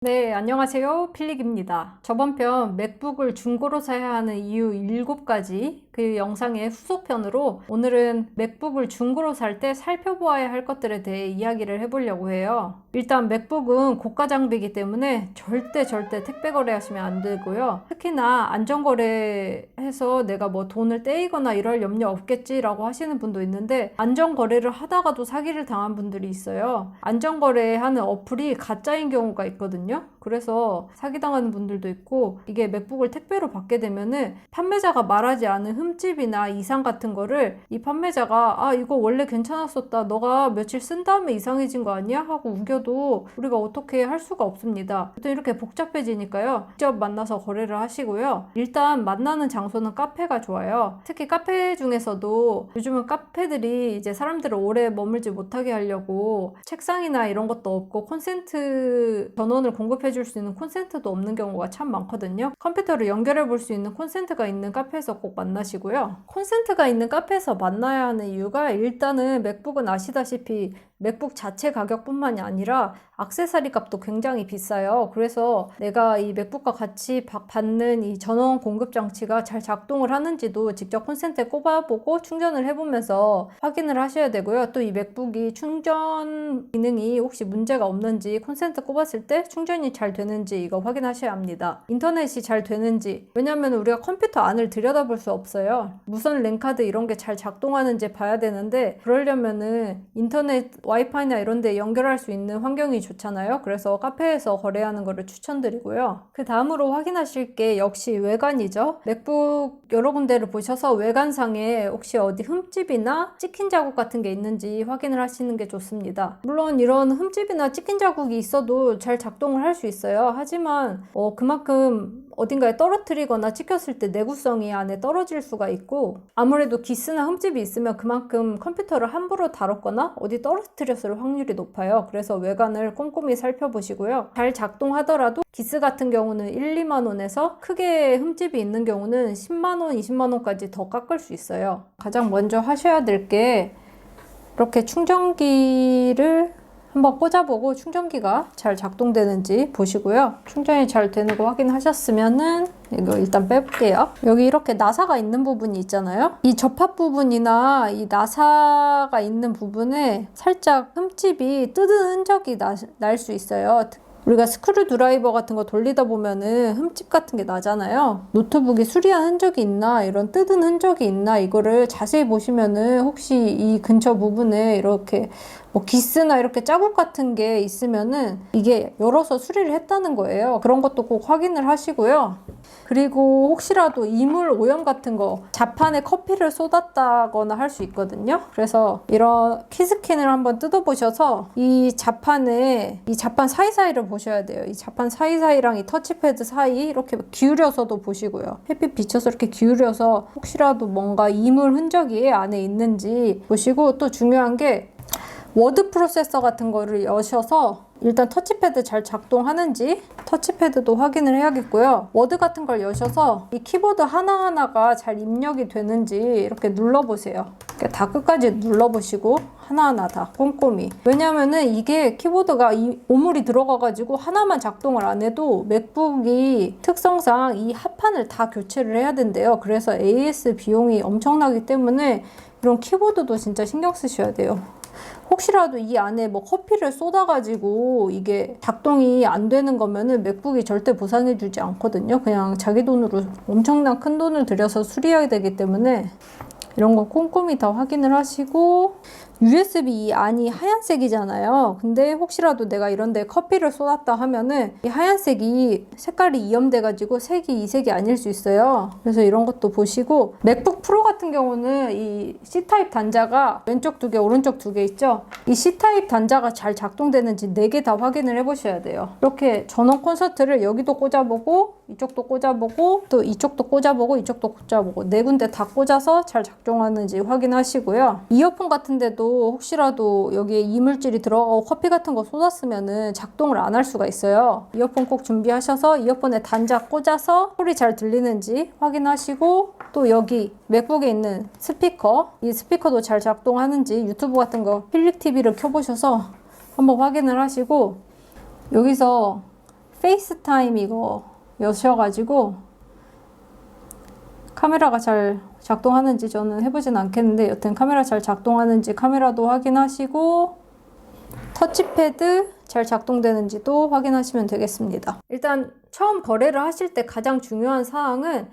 네, 안녕하세요. 필릭입니다. 저번 편 맥북을 중고로 사야 하는 이유 7가지 그 영상의 후속편으로 오늘은 맥북을 중고로 살 때 살펴보아야 할 것들에 대해 이야기를 해보려고 해요. 일단 맥북은 고가 장비이기 때문에 절대 택배 거래하시면 안 되고요. 특히나 안전거래해서 내가 뭐 돈을 떼이거나 이럴 염려 없겠지라고 하시는 분도 있는데 안전거래를 하다가도 사기를 당한 분들이 있어요. 안전거래하는 어플이 가짜인 경우가 있거든요. 그래서 사기당하는 분들도 있고, 이게 맥북을 택배로 받게 되면은 판매자가 말하지 않은 흠집이나 이상 같은 거를 이 판매자가 이거 원래 괜찮았었다, 너가 며칠 쓴 다음에 이상해진 거 아니야? 하고 우겨도 우리가 어떻게 할 수가 없습니다. 또 이렇게 복잡해지니까요, 직접 만나서 거래를 하시고요. 일단 만나는 장소는 카페가 좋아요. 특히 카페 중에서도 요즘은 카페들이 이제 사람들을 오래 머물지 못하게 하려고 책상이나 이런 것도 없고 콘센트 전원을 공급해줄 수 있는 콘센트도 없는 경우가 참 많거든요. 컴퓨터를 연결해 볼 수 있는 콘센트가 있는 카페에서 꼭 만나시고요. 콘센트가 있는 카페에서 만나야 하는 이유가, 일단은 맥북은 아시다시피 맥북 자체 가격뿐만이 아니라 액세서리 값도 굉장히 비싸요. 그래서 내가 이 맥북과 같이 받는 이 전원 공급 장치가 잘 작동을 하는지도 직접 콘센트에 꼽아보고 충전을 해보면서 확인을 하셔야 되고요. 또 이 맥북이 충전 기능이 혹시 문제가 없는지, 콘센트 꼽았을 때 충전이 잘 되는지 이거 확인하셔야 합니다. 인터넷이 잘 되는지, 왜냐면 우리가 컴퓨터 안을 들여다볼 수 없어요. 무선 랜카드 이런 게 잘 작동하는지 봐야 되는데, 그러려면은 인터넷 와이파이나 이런 데 연결할 수 있는 환경이 좋잖아요. 그래서 카페에서 거래하는 거를 추천드리고요. 그 다음으로 확인하실 게 역시 외관이죠. 맥북 여러 군데를 보셔서 외관상에 혹시 어디 흠집이나 찍힌 자국 같은 게 있는지 확인을 하시는 게 좋습니다. 물론 이런 흠집이나 찍힌 자국이 있어도 잘 작동을 할 수 있어요. 하지만 그만큼 어딘가에 떨어뜨리거나 찍혔을 때 내구성이 안에 떨어질 수가 있고, 아무래도 기스나 흠집이 있으면 그만큼 컴퓨터를 함부로 다뤘거나 어디 떨어뜨렸을 확률이 높아요. 그래서 외관을 꼼꼼히 살펴보시고요. 잘 작동하더라도 기스 같은 경우는 1, 2만 원에서 크게 흠집이 있는 경우는 10만 원, 20만 원까지 더 깎을 수 있어요. 가장 먼저 하셔야 될 게, 이렇게 충전기를 한번 꽂아보고 충전기가 잘 작동되는지 보시고요. 충전이 잘 되는 거 확인하셨으면은 이거 일단 빼볼게요. 여기 이렇게 나사가 있는 부분이 있잖아요. 이 접합 부분이나 이 나사가 있는 부분에 살짝 흠집이 뜯은 흔적이 날 수 있어요. 우리가 스크류 드라이버 같은 거 돌리다 보면은 흠집 같은 게 나잖아요. 노트북이 수리한 흔적이 있나, 이런 뜯은 흔적이 있나, 이거를 자세히 보시면은 혹시 이 근처 부분에 이렇게 뭐 기스나 이렇게 자국 같은 게 있으면은 이게 열어서 수리를 했다는 거예요. 그런 것도 꼭 확인을 하시고요. 그리고 혹시라도 이물 오염 같은 거, 자판에 커피를 쏟았다거나 할 수 있거든요. 그래서 이런 키스캔을 한번 뜯어보셔서 이 자판 사이사이를 보셔야 돼요. 이 자판 사이사이랑 이 터치패드 사이 이렇게 기울여서도 보시고요. 햇빛 비춰서 이렇게 기울여서 혹시라도 뭔가 이물 흔적이 안에 있는지 보시고, 또 중요한 게 워드 프로세서 같은 거를 여셔서 일단 터치패드 잘 작동하는지 터치패드도 확인을 해야겠고요. 워드 같은 걸 여셔서 이 키보드 하나하나가 잘 입력이 되는지 이렇게 눌러보세요. 이렇게 다 끝까지 눌러보시고 하나하나 다 꼼꼼히. 왜냐면은 이게 키보드가 오물이 들어가가지고 하나만 작동을 안 해도 맥북이 특성상 이 합판을 다 교체를 해야 된대요. 그래서 AS 비용이 엄청나기 때문에 이런 키보드도 진짜 신경 쓰셔야 돼요. 혹시라도 이 안에 뭐 커피를 쏟아가지고 이게 작동이 안 되는 거면은 맥북이 절대 보상해주지 않거든요. 그냥 자기 돈으로 엄청난 큰 돈을 들여서 수리해야 되기 때문에 이런 거 꼼꼼히 다 확인을 하시고, USB 이 안이 하얀색이잖아요. 근데 혹시라도 내가 이런데 커피를 쏟았다 하면은 이 하얀색이 색깔이 이염돼가지고 색이 이 색이 아닐 수 있어요. 그래서 이런 것도 보시고, 맥북 프로 같은 경우는 이 C타입 단자가 왼쪽 2개, 오른쪽 2개 있죠? 이 C타입 단자가 잘 작동되는지 4개 다 확인을 해보셔야 돼요. 이렇게 전원 콘서트를 여기도 꽂아보고, 이쪽도 꽂아보고, 또 이쪽도 꽂아보고, 이쪽도 꽂아보고, 4군데 다 꽂아서 잘 작동하는지 확인하시고요. 이어폰 같은 데도 혹시라도 여기에 이물질이 들어가고 커피 같은 거 쏟았으면은 작동을 안 할 수가 있어요. 이어폰 꼭 준비하셔서 이어폰에 단자 꽂아서 소리 잘 들리는지 확인하시고, 또 여기 맥북에 있는 스피커, 이 스피커도 잘 작동하는지 유튜브 같은 거 필릭 TV를 켜보셔서 한번 확인을 하시고, 여기서 페이스타임 이거 여셔가지고 카메라가 잘 작동하는지 저는 해보진 않겠는데 여튼 카메라 잘 작동하는지 카메라도 확인하시고 터치패드 잘 작동되는지도 확인하시면 되겠습니다. 일단 처음 거래를 하실 때 가장 중요한 사항은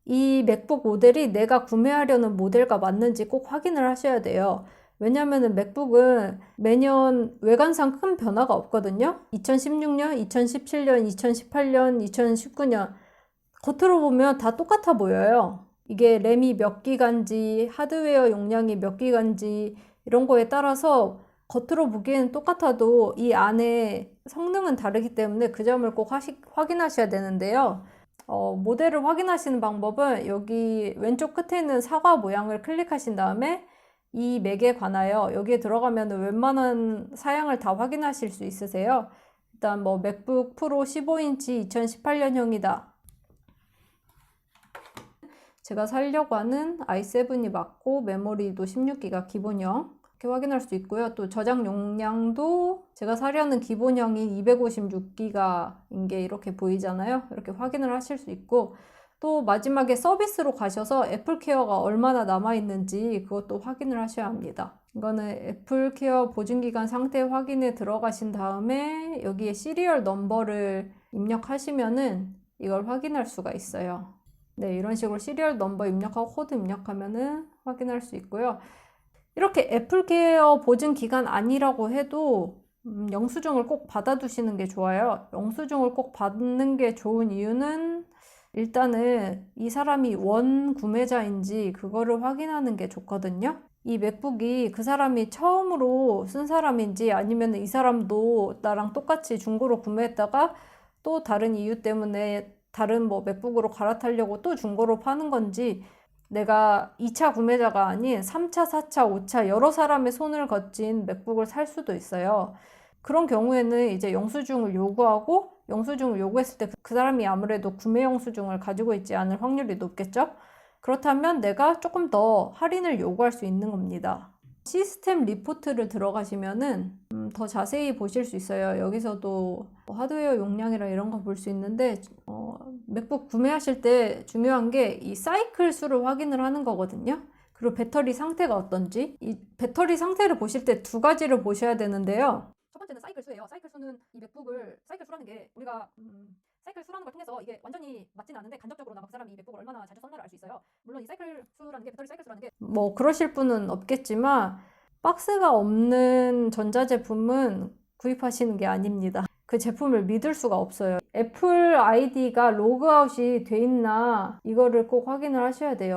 이 맥북 모델이 내가 구매하려는 모델과 맞는지 꼭 확인을 하셔야 돼요. 왜냐면은 맥북은 매년 외관상 큰 변화가 없거든요. 2016년, 2017년, 2018년, 2019년 겉으로 보면 다 똑같아 보여요. 이게 램이 몇 기가인지, 하드웨어 용량이 몇 기가인지 이런 거에 따라서 겉으로 보기에는 똑같아도 이 안에 성능은 다르기 때문에 그 점을 꼭 확인하셔야 되는데요. 모델을 확인하시는 방법은 여기 왼쪽 끝에 있는 사과 모양을 클릭하신 다음에 이 맥에 관하여 여기에 들어가면 웬만한 사양을 다 확인하실 수 있으세요. 일단 뭐 맥북 프로 15인치 2018년형이다. 제가 살려고 하는 i7이 맞고 메모리도 16기가 기본형 이렇게 확인할 수 있고요. 또 저장 용량도 제가 사려는 기본형이 256기가인 게 이렇게 보이잖아요. 이렇게 확인을 하실 수 있고 또 마지막에 서비스로 가셔서 애플케어가 얼마나 남아있는지 그것도 확인을 하셔야 합니다. 이거는 애플케어 보증기간 상태 확인에 들어가신 다음에 여기에 시리얼 넘버를 입력하시면은 이걸 확인할 수가 있어요. 네, 이런 식으로 시리얼 넘버 입력하고 코드 입력하면은 확인할 수 있고요. 이렇게 애플케어 보증 기간 아니라고 해도 영수증을 꼭 받아두시는 게 좋아요. 영수증을 꼭 받는 게 좋은 이유는 일단은 이 사람이 원 구매자인지 그거를 확인하는 게 좋거든요. 이 맥북이 그 사람이 처음으로 쓴 사람인지 아니면 이 사람도 나랑 똑같이 중고로 구매했다가 또 다른 이유 때문에 다른 뭐 맥북으로 갈아타려고 또 중고로 파는 건지 내가 2차 구매자가 아닌 3차, 4차, 5차 여러 사람의 손을 거친 맥북을 살 수도 있어요. 그런 경우에는 이제 영수증을 요구하고 영수증을 요구했을 때 그 사람이 아무래도 구매 영수증을 가지고 있지 않을 확률이 높겠죠? 그렇다면 내가 조금 더 할인을 요구할 수 있는 겁니다. 시스템 리포트를 들어가시면은 더 자세히 보실 수 있어요. 여기서도 하드웨어 용량이랑 이런 거 볼 수 있는데 맥북 구매하실 때 중요한 게 이 사이클 수를 확인을 하는 거거든요. 그리고 배터리 상태가 어떤지 이 배터리 상태를 보실 때 두 가지를 보셔야 되는데요. 첫 번째는 사이클 수예요. 사이클 수는 이 맥북을 사이클 수라는 게 우리가 사이클 수라는 걸 통해서 이게 완전히 맞진 않는데 간접적으로 그 사람이 이 맥북을 얼마나 자주 썼나를 알 수 있어요. 물론 이 사이클 수라는 게 배터리 사이클 수라는 게 뭐 그러실 분은 없겠지만 박스가 없는 전자제품은 구입하시는 게 아닙니다. 그 제품을 믿을 수가 없어요. 애플 아이디가 로그아웃이 돼 있나 이거를 꼭 확인을 하셔야 돼요.